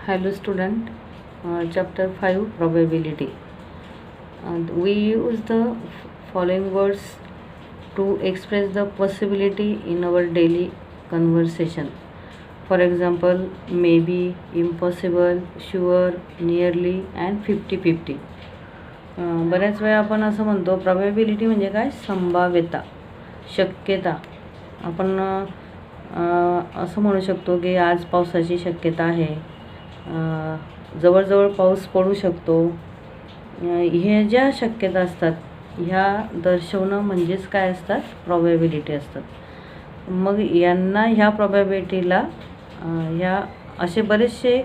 Hello student, chapter 5 probability. And we use the following words to express the possibility in our daily conversation. For example, maybe, impossible, sure, nearly and 50-50. बऱ्याच वेळा आपण असं म्हणतो probability म्हणजे काय, संभाव्यता, शक्यता. आपण असं म्हणू शकतो की आज पावसाची शक्यता आहे, जवळजवळ पाऊस पडू शकतो. हे ज्या शक्यता असतात ह्या दर्शवणं म्हणजेच काय असतात, प्रॉबॅबिलिटी असतात. मग यांना ह्या प्रॉबॅबिलिटीला ह्या असे बरेचसे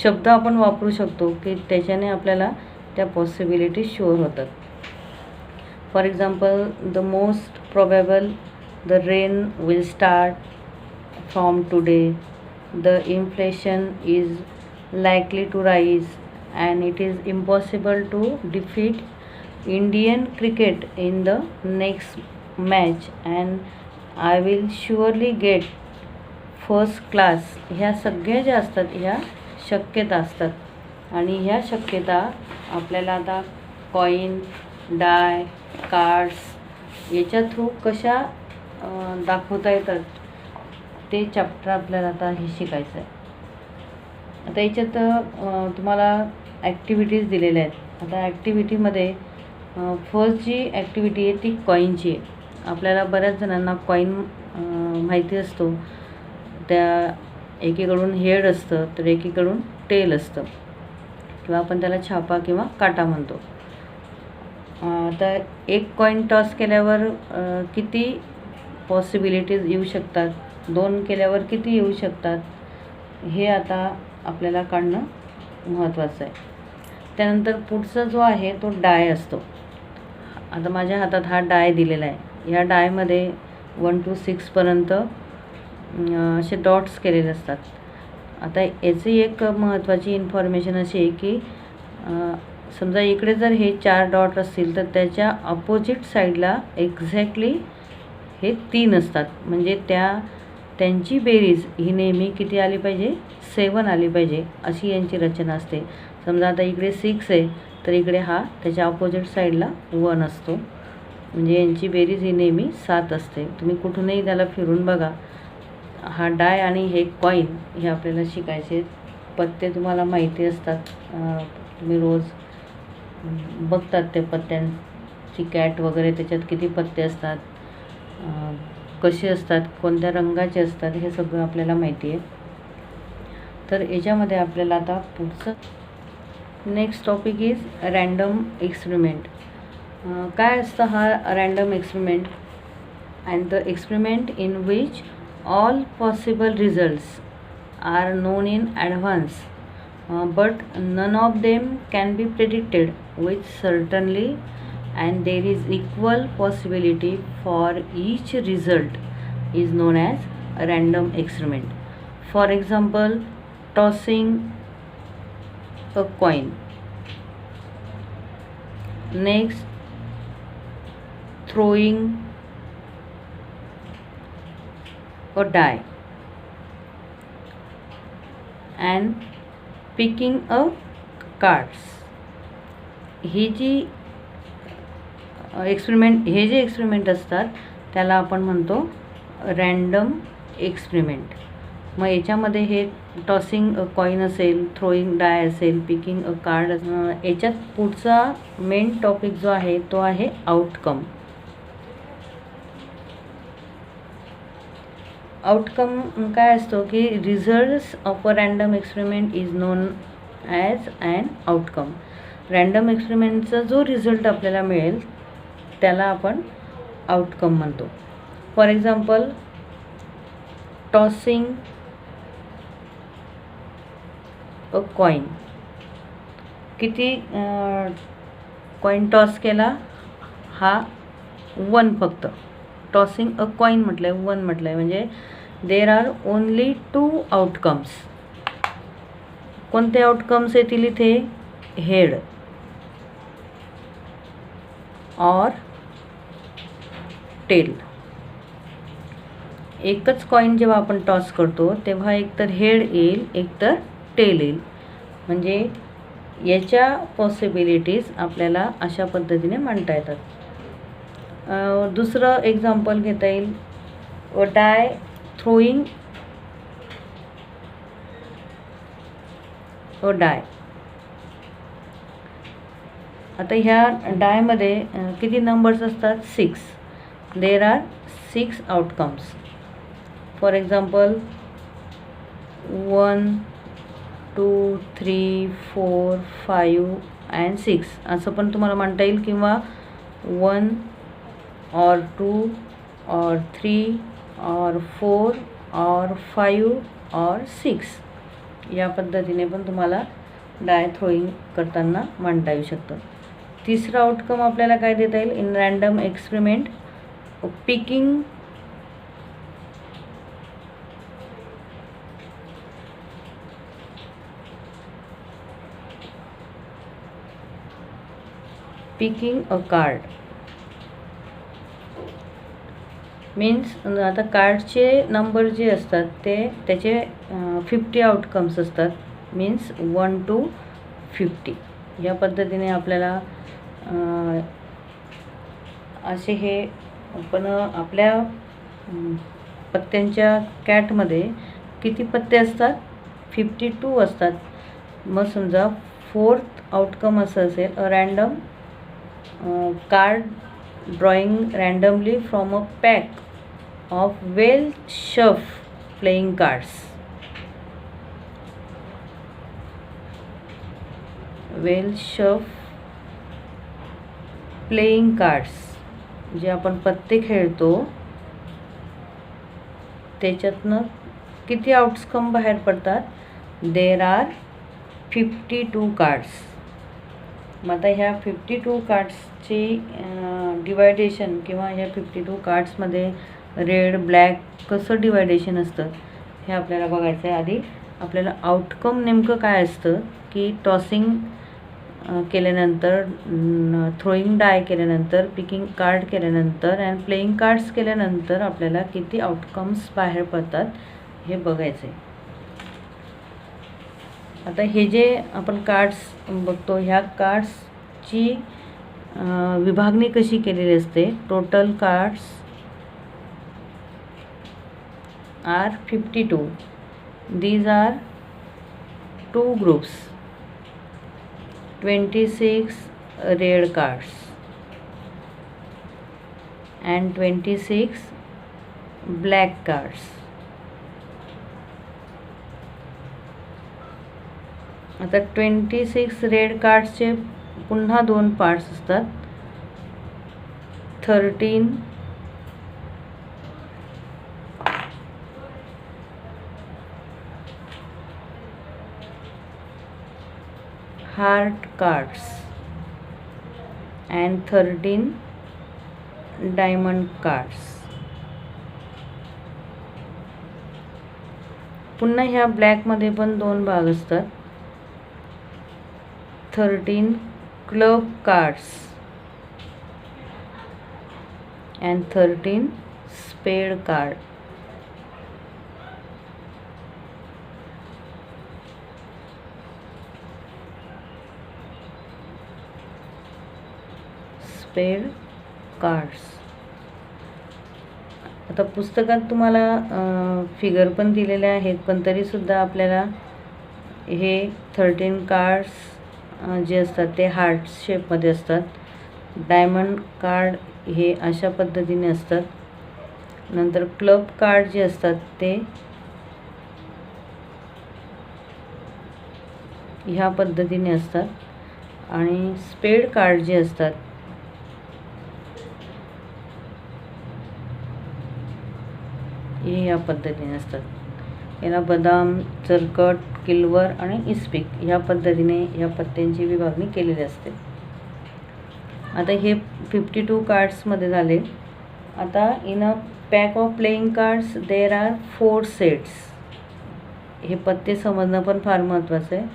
शब्द आपण वापरू शकतो की त्याच्याने आपल्याला त्या पॉसिबिलिटी शुअर होतात. For example, the most प्रोबॅबल the rain will start from today, the inflation is likely to rise, and it is impossible to defeat Indian cricket in the next match, and I will surely get first class. ह्या सगळ्या ज्या असतात ह्या शक्यता असतात. आणि ह्या शक्यता आपल्याला आता कॉईन, डाय, कार्ड्स याच्या थ्रू कशा दाखवता येतात ते चॅप्टर आपल्याला आता हे शिकायचं आहे. आता याच्यात तुम्हाला ॲक्टिव्हिटीज दिलेल्या आहेत. आता ॲक्टिव्हिटीमध्ये फर्स्ट जी ॲक्टिव्हिटी आहे ती कॉईनची आहे. आपल्याला बऱ्याच जणांना कॉईन माहिती असतो. त्या एकीकडून हेड असतं तर एकीकडून टेल असतं, किंवा आपण त्याला छापा किंवा काटा म्हणतो. आता एक कॉईन टॉस केल्यावर किती पॉसिबिलिटीज येऊ शकतात, 2 केल्यावर किती येऊ शकतात, हे आता आपल्याला काढणं महत्त्वाचं आहे. त्यानंतर पुढचा जो आहे तो डाय असतो. आता माझ्या हातात हा डाय दिलेला आहे. ह्या डायमध्ये 1 to 6 पर्यंत असे डॉट्स केलेले असतात. आता याची एक महत्त्वाची इन्फॉर्मेशन अशी आहे की समजा इकडे जर हे 4 डॉट असतील तर त्याच्या अपोजिट साईडला एक्झॅक्टली हे 3 असतात. म्हणजे त्यांची बेरीज ही नेहमी किती आली पाहिजे, 7 आली पाहिजे, अशी यांची रचना असते. समजा आता इकडे 6 आहे तर इकडे हा त्याच्या अपोजिट साईडला 1 असतो. म्हणजे यांची बेरीज ही नेहमी 7 असते. तुम्ही कुठूनही त्याला फिरून बघा. हा डाय आणि हे कॉईन हे आपल्याला शिकायचे. पत्ते तुम्हाला माहिती असतात, तुम्ही रोज बघतात ते पत्त्यांची कॅट वगैरे, त्याच्यात किती पत्ते असतात, कसे असतात, कोणत्या रंगाचे असतात, हे सगळं आपल्याला माहिती आहे. तर याच्यामध्ये आपल्याला आता पुढचं next topic is random experiment. काय असतं हा random experiment? And the experiment in which all possible results are known in advance, but none of them can be predicted with certainly, and there is equal possibility for each result is known as a random experiment. For example, tossing a coin. Next, throwing a die and picking a cards. ही जी हे जे experiment असतात त्याला आपण म्हणतो random experiment. मग याच्यामध्ये हे tossing a coin असेल, थ्रोईंग डाय असेल, पिकिंग अ कार्ड, याच्यात पुढचा मेन टॉपिक जो आहे तो आहे आउटकम. आउटकम काय असतो की results of a random experiment is known as an outcome. Random एक्सपेरिमेंटचा जो रिझल्ट आपल्याला मिळेल त्याला आपण आउटकम म्हणतो. For example, tossing a coin. किती कॉईन टॉस केला? हा 1 फक्त. टॉसिंग अ कॉईन म्हटलं आहे, 1 म्हटलं आहे, म्हणजे देर आर ओनली 2 आउटकम्स. कोणते आउटकम्स येतील इथे? हेड और टेल. एकच कॉईन जेव्हा आपण टॉस करतो तेव्हा एकतर हेड येईल एकतर टेल येईल. म्हणजे याच्या पॉसिबिलिटीज आपल्याला अशा पद्धतीने मांडता येतात. दुसरं एक्झाम्पल घेता येईल, डाय थ्रोईंग डाय. आता ह्या डायमध्ये किती नंबर्स असतात? 6. There are 6 outcomes. For example 1 2 3 4 5 and 6 असं पण तुम्हाला म्हणता येईल, किंवा 1 or 2 or 3 or 4 or 5 or 6 या पद्धतीने पण तुम्हाला डाय थ्रोईंग करताना मांडता येऊ शकतं. तिसरा आउटकम आपल्याला काय देता येईल? In random experiment picking a card. Means आता कार्डचे नंबर जे असतात ते त्याचे 50 आउटकम्स असतात. मीन्स 1 to 50 या पद्धतीने आपल्याला असे हे पण आपल्या पत्त्यांच्या कॅटमध्ये किती पत्ते असतात? 52 असतात. मग समजा 4th आउटकम असं असेल, a random card drawing randomly from a pack of well shuffled playing cards. Well shuffled playing cards जे आपण पत्ते खेळतो त्याच्यातनं किती आउटकम बाहेर पडतात? There are 52 cards. मग आता ह्या 52 कार्ड्सची डिवायडेशन किंवा ह्या 52 कार्ड्समध्ये रेड ब्लॅक कसं डिवायडेशन असतं हे आपल्याला बघायचं आहे. आधी आपल्याला आउटकम नेमकं काय असतं की टॉसिंग केल्यानंतर, थ्रोईंग डाय केल्यानंतर, पिकिंग कार्ड केल्यानंतर अँड प्लेइंग कार्ड्स केल्यानंतर आपल्याला किती आउटकम्स बाहेर पडतात हे बघायचं आहे. आता हे जे आपण कार्ड्स बघतो ह्या कार्ड्सची विभागणी कशी केलेली असते? Total cards are 52. These are 2 groups. 26 red cards and 26 black cards. आता 26 रेड कार्ड्सचे पुन्हा 2 पार्ट्स असतात. 13 heart cards and 13 diamond cards. पुन्हा ह्या ब्लॅकमध्ये पण 2 भाग असतात. 13 क्लब कार्ड्स and 13 स्पेड कार्ड. स्पेड कार्ड्स. आता पुस्तकात तुम्हाला फिगर पण दिलेले आहेत, पण तरीसुद्धा आपल्याला हे 13 कार्ड्स जे असतात ते हार्ट शेपमध्ये असतात. डायमंड कार्ड हे अशा पद्धतीने असतात. नंतर क्लब कार्ड जे असतात ते ह्या पद्धतीने असतात. आणि स्पेड कार्ड जे असतात हे या पद्धतीने असतात. याला बदाम, चरकट, किल्वर आणि इस्पिक ह्या पद्धतीने ह्या पत्त्यांची विभागणी केलेली असते. आता हे 52 कार्ड्समध्ये झाले. आता in a pack of playing cards there are 4 sets. हे पत्ते समजणं पण फार महत्त्वाचं आहे.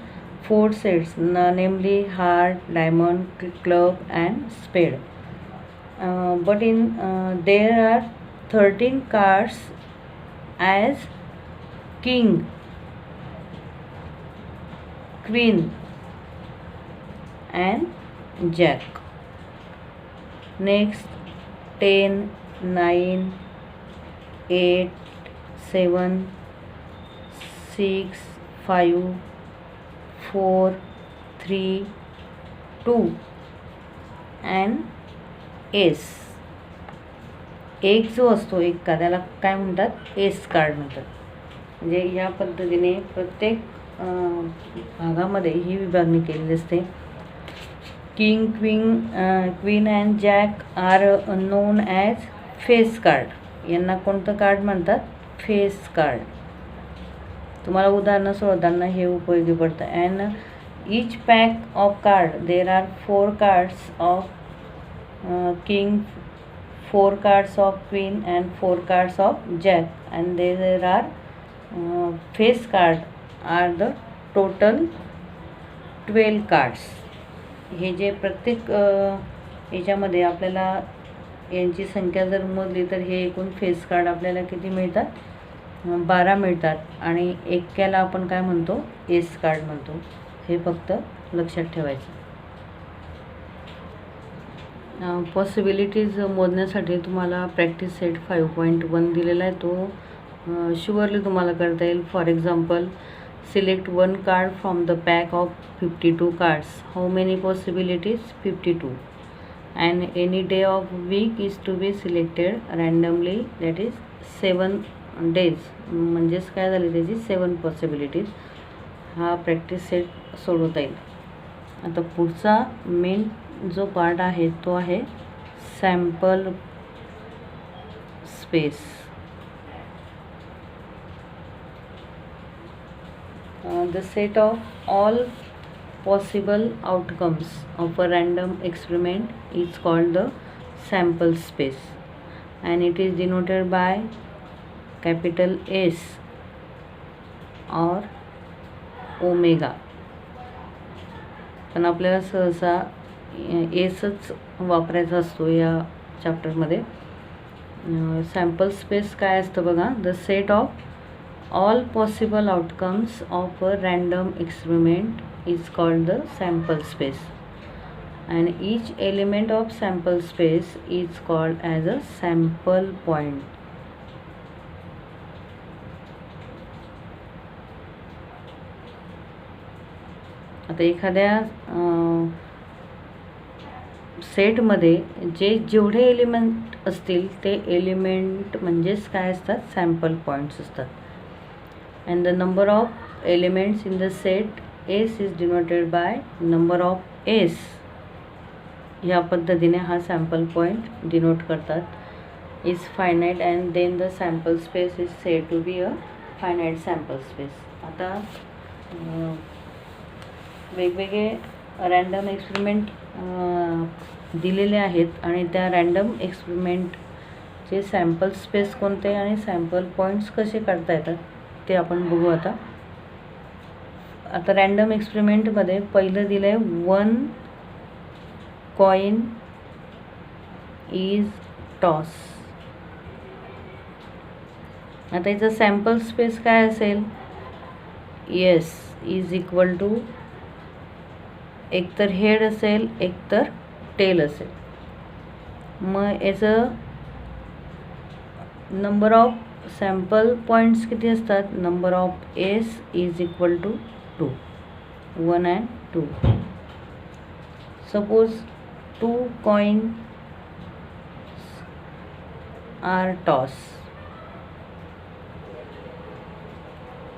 4 सेट्स नेमली हार्ट, डायमंड, क्लब अँड स्पेड. But in there are 13 cards as king, queen and jack. Next 10, 9, 8, 7, 6, 5, 4, 3, 2 and S. एक जो असतो एक्का त्याला काय म्हणतात, एस कार्ड म्हणतात. म्हणजे या पद्धतीने प्रत्येक भागामध्ये ही विभागणी केलेली असते. King, queen and jack are known as face card. यांना कोणतं कार्ड म्हणतात, फेस कार्ड. तुम्हाला उदाहरणं सोडवताना हे उपयोगी पडतं. And each pack of card there are 4 cards of king, 4 cards of queen and 4 cards of jack and there are face card are the total 12 cards. हे जे प्रत्येक याच्यामध्ये आपल्याला यांची संख्या जर मोजली तर हे एकूण फेस कार्ड आपल्याला किती मिळतात, 12 मिळतात. आणि एक्क्याला आपण काय म्हणतो, एस कार्ड म्हणतो. हे फक्त लक्षात ठेवायचं. पॉसिबिलिटीज मोजण्यासाठी तुम्हाला प्रॅक्टिस सेट 5.1 दिलेला आहे. तो शुअरली तुम्हाला करता येईल. For example, select 1 card from the pack of 52 cards. How many possibilities, 52. And any day of week is to be selected randomly, that is 7 days. म्हणजेच काय झाली त्याची 7 पॉसिबिलिटीज. हा प्रॅक्टिस सेट सोडवता येईल. आता पुढचा मेन जो पार्ट आहे तो आहे sample space. The set of all possible outcomes of a random experiment is called the sample space, and it is denoted by capital S or omega. पण आपल्याला सहसा एसच वापरायचा असतो या चॅप्टरमध्ये. सॅम्पल स्पेस काय असतं बघा, the set of all possible outcomes of a random experiment is called the sample space, and each element of sample space is called as a sample point. आता एखाद्या सेटमध्ये जेवढे एलिमेंट असतील ते एलिमेंट म्हणजेच काय असतात, सॅम्पल पॉईंट्स असतात. And the number of elements in the set S is denoted by number of S. ह्या पद्धतीने हा सॅम्पल पॉईंट डिनोट करतात. is finite and then the sample space is said to be a finite sample space. आता वेगवेगळे random experiment दिलेले आहेत आणि त्या रँडम एक्सपेरिमेंटचे सॅम्पल स्पेस कोणते आणि सॅम्पल पॉईंट्स कसे काढता येतात ते आपण बघू. आता रँडम एक्सपेरिमेंटमध्ये पहिलं दिलं आहे 1 कॉइन इज टॉस. आता याचा सॅम्पल स्पेस काय असेल, एस इज इक्वल टू एकतर हेड असेल एकतर टेल असेल. मग याचं नंबर ऑफ सॅम्पल पॉईंट्स किती असतात, number of S is equal to 2, 1 and 2. Suppose 2 coins are tossed.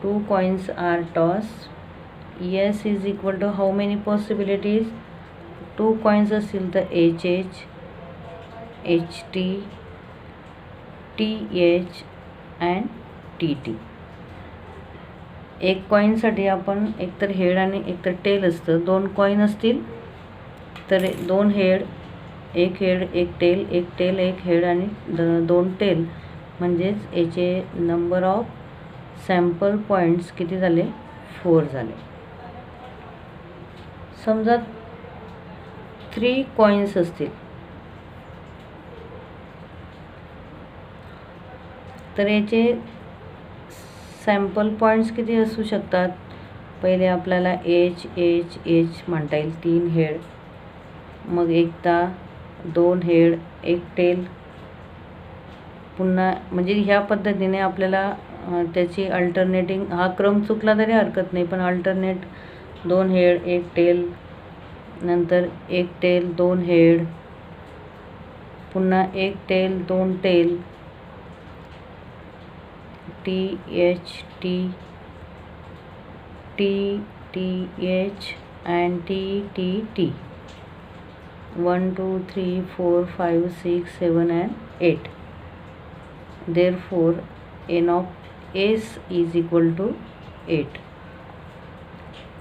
2 coins are tossed. S is equal to how many possibilities, 2 coins असतील तर HH, HT, TH and TT. एक कॉईनसाठी आपण एकतर head आणि एकतर tail असतं. 2 कॉईन असतील तर 2 हेड, एक हेड एक टेल, एक टेल एक हेड आणि 2 टेल. म्हणजेच याचे नंबर ऑफ सॅम्पल पॉईंट्स किती झाले, 4 झाले. समजा 3 कॉईन्स असतील तर याचे सॅम्पल पॉईंट्स किती असू शकतात? पहिले आपल्याला एच एच एच म्हणता येईल, 3 हेड, मग एकदा 2 हेड, 1 टेल, पुन्हा म्हणजे ह्या पद्धतीने आपल्याला त्याची अल्टरनेटिंग, हा क्रम चुकला तरी हरकत नाही, पण अल्टरनेट 2 हेड 1 टेल, नंतर 1 टेल 2 हेड, पुन्हा 1 tail 2 tail, T H T T T H and T T T, 1 2 3 4 5 6 7 and 8. Therefore n of s is equal to 8.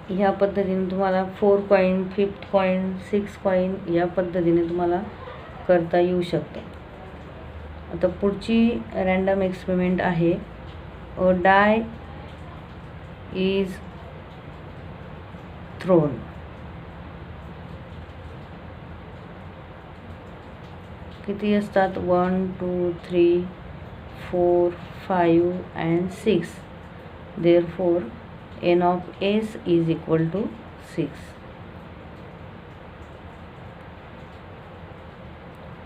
ह्या पद्धतीने तुम्हाला 4 कॉइन, 5th कॉइन, 6 कॉइन या पद्धतीने तुम्हाला करता येऊ शकतं. आता पुढची रँडम एक्सपेरिमेंट आहे. अ डाय इज थ्रोन. किती असतात? 1 2 3 4 5 and 6. Therefore n of s is equal to 6.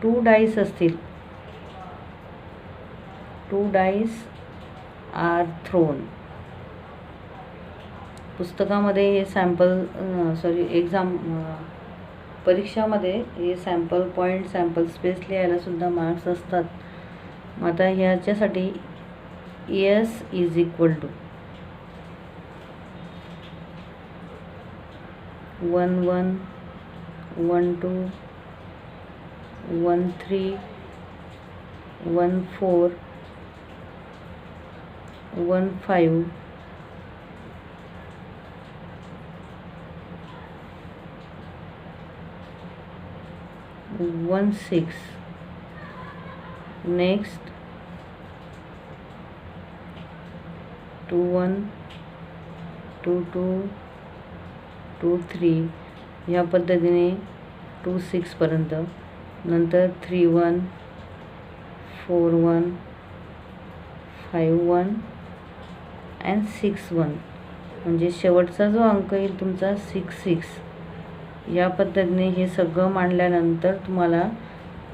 2 dice असतील, 2 डाईस आर थ्रोन. पुस्तकामध्ये हे सॅम्पल परीक्षामध्ये हे सॅम्पल पॉईंट, सॅम्पल स्पेस लिहायला सुद्धा मार्क्स असतात. मग आता ह्याच्यासाठी S is equal to 1 1 1 2 1 3 1 4 1 5 1 6. Next 2 1 2 2 2 3 ह्या पद्धतीने 2 6 पर्यंत. नंतर 3 1 4 1 5 1 and 6 1. म्हणजे शेवटचा जो अंक येईल तुमचा 6 6. या पद्धतीने हे सगळं मांडल्यानंतर तुम्हाला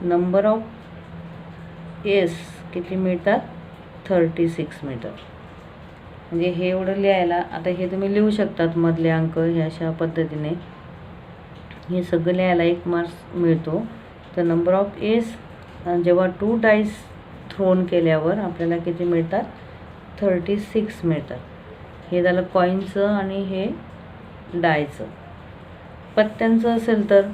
नंबर ऑफ एस किती मिळतात? 36 मिळतात. म्हणजे हे एवढं लिहायला, आता हे तुम्ही लिहू शकतात मधले अंक ह्या अशा पद्धतीने. हे सगळं लिहायला 1 मार्क्स मिळतो. तर नंबर ऑफ एस जेव्हा 2 डाईस थ्रोन केल्यावर आपल्याला किती मिळतात? 36 मिळतात. हे झालं कॉईनचं आणि हे डायचं. पत्त्यांचं असेल तर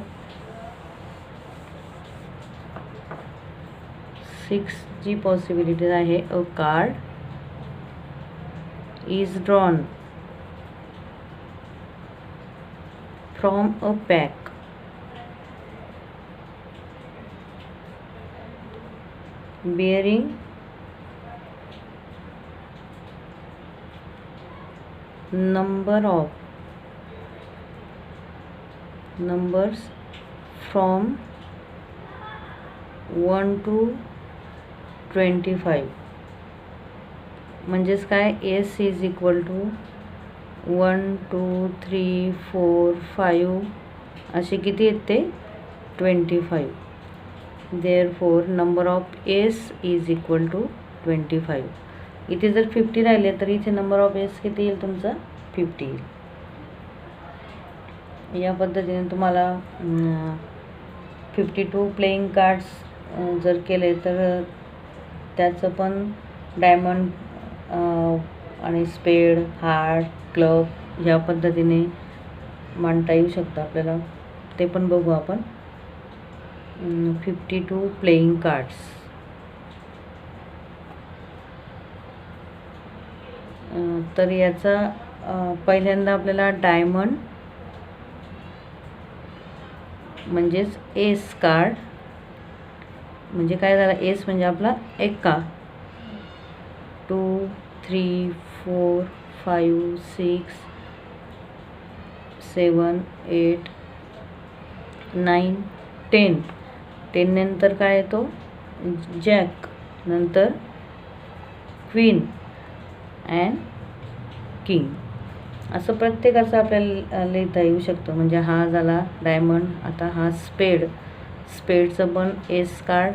6 जी पॉसिबिलिटीज आहे. अ card is drawn from a pack bearing numbers from 1 to 25. म्हणजेच काय? एस इज इक्वल टू 1 2 3 4 5 असे किती आहेत ते? 25. Therefore number of S is equal to 25. इथे जर 50 राहिले तर इथे नंबर ऑफ एस किती येईल तुमचा? 50 येईल. या पद्धतीने तुम्हाला 52 प्लेइंग कार्ड्स जर केले तर त्याचं पण डायमंड आणि स्पेड, हार्ट, क्लब ह्या पद्धतीने मांडता येऊ शकतं आपल्याला. ते पण बघू आपण. 52 प्लेइंग कार्ड्स. तर याचा पहिल्यांदा आपल्याला डायमंड म्हणजेच एस कार्ड म्हणजे काय झालं? एस म्हणजे आपला एक्का. 2 3 4 5 6 7 8 9 10. 10 नंतर काय येतो? जॅक, नंतर क्वीन अँड किंग, असं प्रत्येकाचं आपल्याला लिहिता येऊ शकतं. म्हणजे हा झाला डायमंड. आता हा स्पेड, स्पेडचं पण एस कार्ड,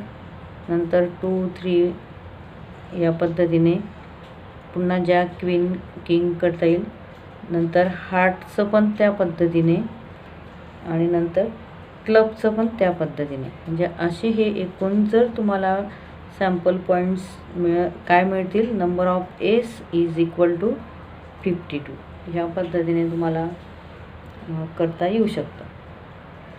नंतर 2 3 या पद्धतीने पुन्हा जॅक क्वीन किंग करता येईल. नंतर हार्टचं पण त्या पद्धतीने आणि नंतर क्लबचं पण त्या पद्धतीने. म्हणजे असे हे एकूण जर तुम्हाला सॅम्पल पॉईंट्स काय मिळतील, number of S is equal to 52, ह्या पद्धतीने तुम्हाला करता येऊ शकतं.